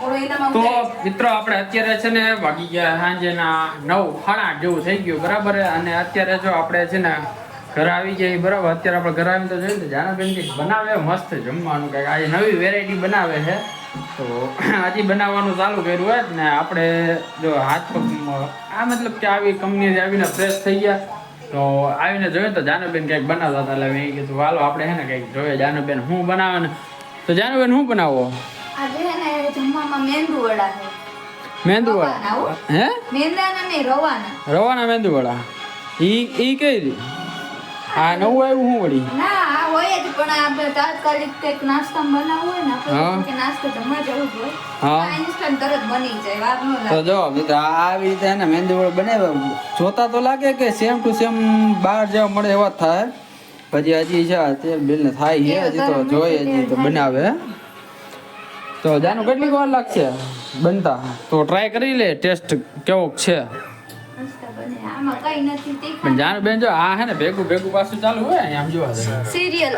તો મિત્રો આપણે અત્યારે છે ને વાગી ગયા સાંજેના 9:30 જેવું થઈ ગયું બરાબર. અને અત્યારે જો આપણે છે ને ઘરે આવી જાય બરાબર. અત્યારે આપણે ઘરે આવીને તો જોઈએ તો જાનાબેન કંઈક બનાવે મસ્ત જમવાનું, કંઈક આજે નવી વેરાયટી બનાવે છે. તો હજી બનાવવાનું ચાલુ કર્યું હોય ને આપણે જો હાથ પગ આ મતલબ કે આવી કંપનીથી આવીને ફ્રેશ થઈ ગયા તો આવીને જોઈએ તો જાનુબેન કંઈક બનાવતા હતા. એટલે મેં કીધું હાલો આપણે છે ને કંઈક જોઈએ જાનુબેન શું બનાવે ને. તો જાનુબેન શું બનાવો? આજે હે ને જમવામાં મેંદુ વડા છે. મેંદુ વડા? હે મેંદાના નહીં, રવાના. રવાના મેંદુ વડા? ઈ કઈ રી? આ નવું આવ્યું શું વળી? ના આ હોય જ, પણ આપણે તાત્કાલિક કંઈક નાસ્તા બનાવવું હોય ને આપણે કે નાસ્તો જમવા જવું હોય હા ઇન્સ્ટન્ટ તરત બની જાય, વાર ન તો લાગે. જો મિત્ર આવી રીતે ને મેંદુ વડા બનાવ્યા જોતા તો લાગે કે સેમ ટુ સેમ બહાર જેવા મળે એવા જ થાય. પછી હજી છે તેલ બિલ ને થાય છે હજી તો જોઈએ હજી તો બનાવે. તો જાનું કેટલી વાર લાગશે બનતા? તો ટ્રાય કરી લે ટેસ્ટ કેવો છે. મસ્ત બને. આમાં કઈ નથી તીખા. પણ જાનું બેન જો આ હે ને ભેગું ભેગું પાછું ચાલુ હોય આમ જોવા સિરિયલ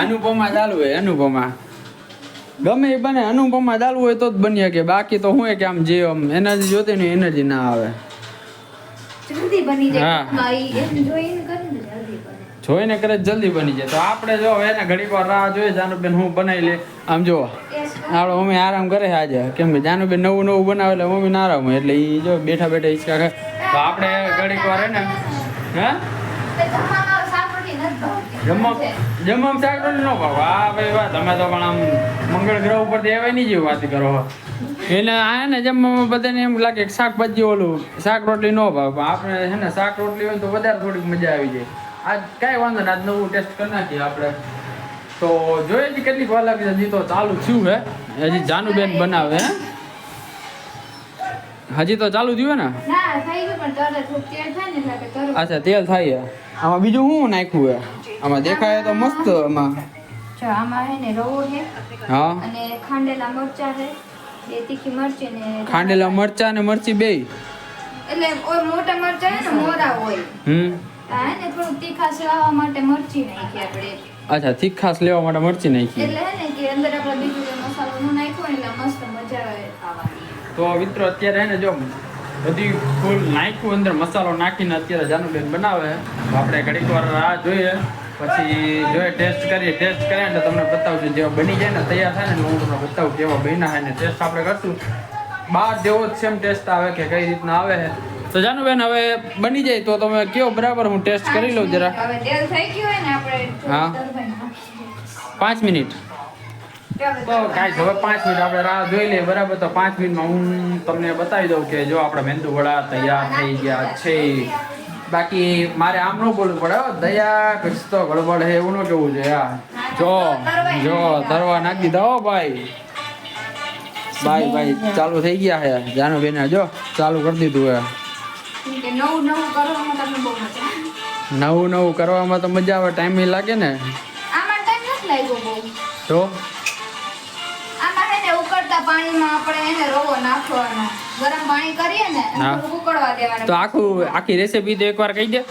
અનુપમા ચાલુ હોય. અનુપમા ગમે એ બને, અનુપમા ચાલુ હોય તો જ બની શકે. બાકી તો શું કે આમ જે એનર્જી જોતી ને એનર્જી ના આવે. જલ્દી બની જાય. હા. હા ઈ એમ જોઈને કરે ને જલ્દી બને. જોઈને કરે જલ્દી બની જાય. તો આપણે જો એને ઘડીક વાર રાહ જોઈએ જાનુબેન હું બનાવી લે. આમ જો આપણે મમ્મી આરામ કરે છે આજે, કેમ કે જાનુબેન નવું નવું બનાવે એટલે મમ્મી આરામ હોય એટલે એ જો બેઠા બેઠા હિંચકા ખાય. તો આપણે ઘડીક વાર હે ને હે જમવામાં સાપડી નથી ભાવતી. જમવામાં શાક રોટલી ન ખાવ. હા ભાઈ વાહ, તમે તો પણ આમ મંગળ ગ્રહ ઉપર એવાય નહીં જેવી વાત કરો. એટલે આ ને જમવામાં બધાને એમ લાગે કે શાકભાજી ઓલું શાક રોટલી ન ભાવે. આપણે છે ને શાક રોટલી હોય તો વધારે થોડીક મજા આવી જાય. આજ કાંઈ વાંધો ને, આજ નવું ટેસ્ટ કરી નાખીએ આપણે. તો જોઈએ છે કેટલીક વાર લાગે હજી તો ચાલુ થયું હે. હજી જાનુબેન બનાવે હે. હજી તો ચાલુ થયું ને? ના થઈ ગયું, પણ તરત થોડું તેલ થાય ને એટલે તરત. અચ્છા તેલ થાય છે. આમાં બીજું શું નાખ્યું હે? આમાં દેખાય તો મસ્ત. આમાં જો આમાં હે ને રવો છે હા અને ખાંડેલા મરચા છે, બે તીખી મરચી ને ખાંડેલા મરચા અને મરચી બે. એટલે ઓય મોટા મરચા હે ને મોરા હોય. આ હે ને થોડું તીખાશ લાવવા માટે મરચી નાખી આપણે. અચ્છા તીખાશ લેવા માટે મરચી નાખી. એટલે હે ને કે અંદર આપણે બીજું કોઈ મસાલો ન નાખ્યો ને એટલે મસ્ત મજા આવે ખાવાની. તો મિત્રો અત્યારે હે ને જો બધી ફૂલ નાખ્યું અંદર મસાલો નાખીને અત્યારે જાનુબેન બનાવે. તો આપણે ઘડીક વાર રાહ જોઈએ, પછી જોઈએ ટેસ્ટ કરીએ. ટેસ્ટ કરીએ એટલે તમને બતાવશું. જેવા બની જાય ને તૈયાર થાય ને હું તમને બતાવું કેવા બન્યા છે ને ટેસ્ટ આપણે કરશું. બહાર જેવો જ સેમ ટેસ્ટ આવે કે કઈ રીતના આવે છે. તો જાનુબેન હવે બની જાય તો તમે કયો બરાબર, હું ટેસ્ટ કરી લઉં જરા. હવે તેલ થઈ ગયું હોય ને આપણે હા. તરભાઈ નાખીએ. 5 મિનિટ તો કાંઈ હવે 5 મિનિટ આપણે રાહ જોઈ લઈએ બરાબર. તો 5 મિનિટમાં હું તમને બતાવી દઉં કે જો આપણે મેંદુ વડા તૈયાર થઈ ગયા છે. બાકી મારે આમ ન બોલવું પડે હો, દયા કશ તો ગડબડ છે એવું ન કેવું છે. હા જો તરવા નાખી દીધા હો ભાઈ. ભાઈ ચાલુ થઈ ગયા છે. જાનુબેન જો ચાલુ કરી દીધું હે. કે નવું નવું કરવામાં તમને બહુ મજા આવે. નવું કરવામાં તો મજા આવે, ટાઈમ લાગે ને. આમાં ટાઈમ નથી લાગ્યો બહુ. તો આમાં હે ને ઉકળતા પાણીમાં આપણે એને રવો નાખવાનો. ગરમ પાણી કરીએ ને અને હા. થોડું ઉકળવા દેવાનું. તો આખી રેસીપી તો એકવાર કહી દે.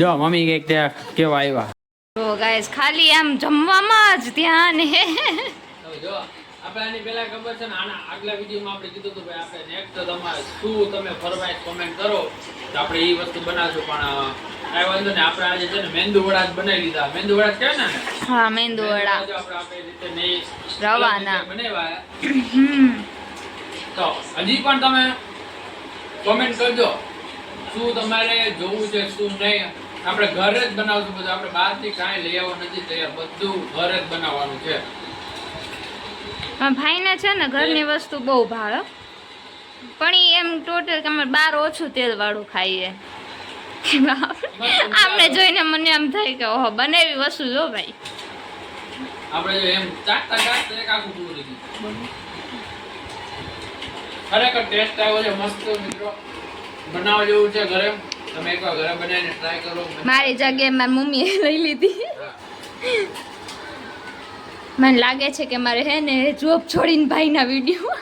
જો મમ્મી કંઈક ત્યાં કેવા આવ્યા. તો ગાઈસ ખાલી આમ જમવામાં જ ધ્યાન હે. જો આપણે આની પહેલા ખબર છે ને, આના આગલા વિડીયોમાં આપણે કીધું હતું ભાઈ આપણે નેક્સ્ટ તમારે શું તમે ફરમાઈશ કોમેન્ટ કરો તો આપણે એ વસ્તુ બનાવશું. પણ કાંઈ વાંધો ને, આપણે આજે છે ને મેંદુ વડા જ બનાવી લીધા. મેંદુ વડા કહેવાય ને? હા મેંદુ વડા આપણે આપણી રીતે નહીં રવાના બનાવ્યા. તો હજી પણ તમે કોમેન્ટ કરજો શું તમારે જોવું છે શું નહીં. આપણે ઘરે જ બનાવશું બધું. આપણે બહારથી કાંઈ લઈ આવવાનું નથી તૈયાર, બધું ઘરે જ બનાવવાનું છે. ભાઈને છે ને ઘરની વસ્તુ બહુ ભાવે, પણ ઈ એમ ટોટલ કે અમે બહાર ઓછું તેલ વાળું ખાઈએ. આમને જોઈને મને એમ થાય કે ઓહો બનાવી વસ્તુ જો ભાઈ. આપણે જો એમ ચાટતા એક આખું પૂરું થઈ ગયું. ખરેખર ટેસ્ટ આવ્યો છે મસ્ત મિત્રો. બનાવવા જેવું છે ઘરે. તમે એકવાર ઘરે બનાવીને ટ્રાય કરો. મારી જગ્યાએ મારી મમ્મીએ લઈ લીધી. મને લાગે છે કે મારે હે ને જોબ છોડીને ભાઈના વિડીયો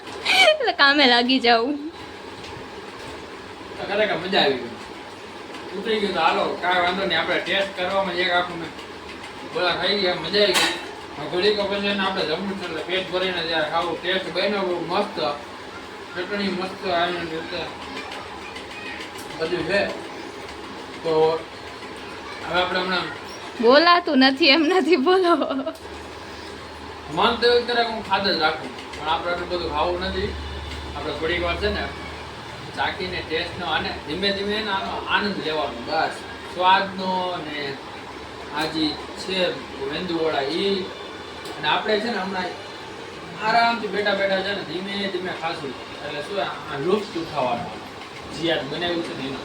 એટલે કામે લાગી જાઉં. ખરેખર મજા આવી ગઈ. ઉતરી ગયું તો હાલો કાંઈ વાંધો નહીં. આપણે ટેસ્ટ કરવામાં એક આખું બધા ખાઈ ગયા, મજા આવી ગઈ. ઘડી કે પછી એને આપણે જમવું છે એટલે પેટ ભરીને જ્યારે ખાવું ટેસ્ટ બન્યો બહુ મસ્ત ચટણી મસ્ત આવીને રીતે બધું છે તો હવે આપણે હમણાં બોલાતું નથી એમ નથી બોલો મન તો એવું કરે કે હું ખાદ જ રાખું પણ આપણે એટલું બધું ખાવું નથી આપણે થોડીક વાર છે ને ચાખીને ટેસ્ટનો અને ધીમે ધીમે એને આનો આનંદ લેવાનો બસ સ્વાદનો ને આ જે છે મેંદુવડા એ અને આપણે છે ને હમણાં આરામથી બેઠા બેઠા છે ને ધીમે ધીમે ખાશું એટલે શું આ લુફ્ત ઉઠાવવાનો જે આજ બનાવ્યું છે ને એનો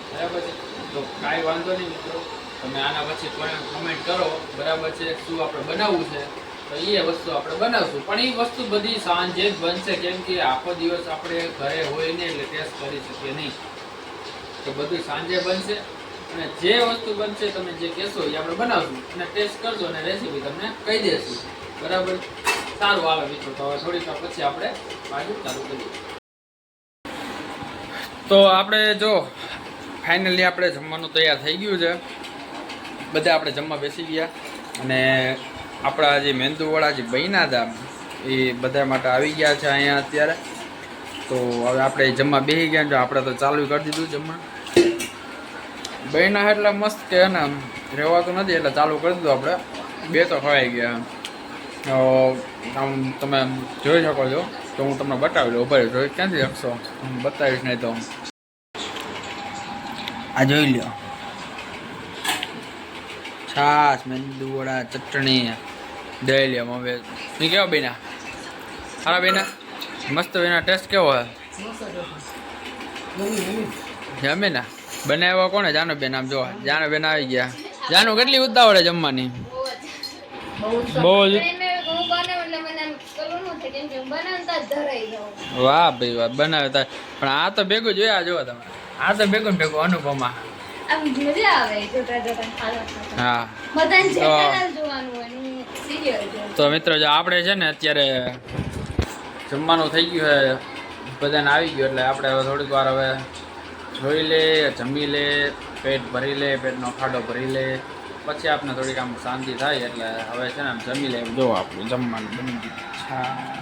બરાબર છે તો કાંઈ વાંધો નહીં મિત્રો તમે આના પછી કમેન્ટ કરો બરાબર છે શું આપણે બનાવવું છે તો એ વસ્તુ આપણે બનાવશું પણ એ વસ્તુ બધી સાંજે જ બનશે કેમ કે આખો દિવસ આપણે ઘરે હોય ને એટલે ટેસ્ટ કરી શકીએ નહીં તો બધું સાંજે બનશે અને જે વસ્તુ બનશે તમે જે કહેશો એ આપણે બનાવશું અને ટેસ્ટ કરજો અને રેસીપી તમને કહી દઈશું બરાબર સારું આવે મિત્રો તો હવે થોડીક વાર પછી આપણે પાછું ચાલુ કરીએ તો આપણે જો ફાઇનલી આપણે જમવાનું તૈયાર થઈ ગયું છે બધા આપણે જમવા બેસી ગયા અને આપણા જે મેંદુવડા જે બન્યા હતા એ બધા માટે આવી ગયા છે અહીંયા અત્યારે તો હવે આપણે જમવા બેસી ગયા જો આપણે તો ચાલુ કરી દીધું જમવા બન્યા એટલે મસ્ત કે ને રહેવાતું નથી એટલે ચાલુ કરી દીધું આપણે બે તો ખવાઈ ગયા આમ તમે જોઈ શકો છો તો હું તમને બતાવી દઉં ભાઈ જોઈ ક્યાંથી શકશો હું બતાવીશ નહીં તો આ જોઈ લ્યો છાશ મેંદુવડા ચટણી દઈ લ્યો હવે એ કેવો બેના સારા બેના મસ્ત બેના ટેસ્ટ કેવો હે જમે ને બનાવ્યા કોને જાનો બેન આમ જો જાનો બેન આવી ગયા જાનો કેટલી ઉતાવળે જમવાની બહુ જ વાહ ભાઈ વાહ બનાવે પણ આ તો ભેગું જોયા જો તમે આ તો ભેગું ને ભેગું અનુપમા હા તો મિત્રો જો આપણે છે ને અત્યારે જમવાનું થઈ ગયું છે બધાને આવી ગયું એટલે આપણે હવે થોડીક વાર હવે જોઈ લે જમી લે પેટ ભરી લે પેટનો ખાડો ભરી લે પછી આપણે થોડીક આમ શાંતિ થાય એટલે હવે છે ને આમ જમી લે જો આપણું જમવાનું બની ગયું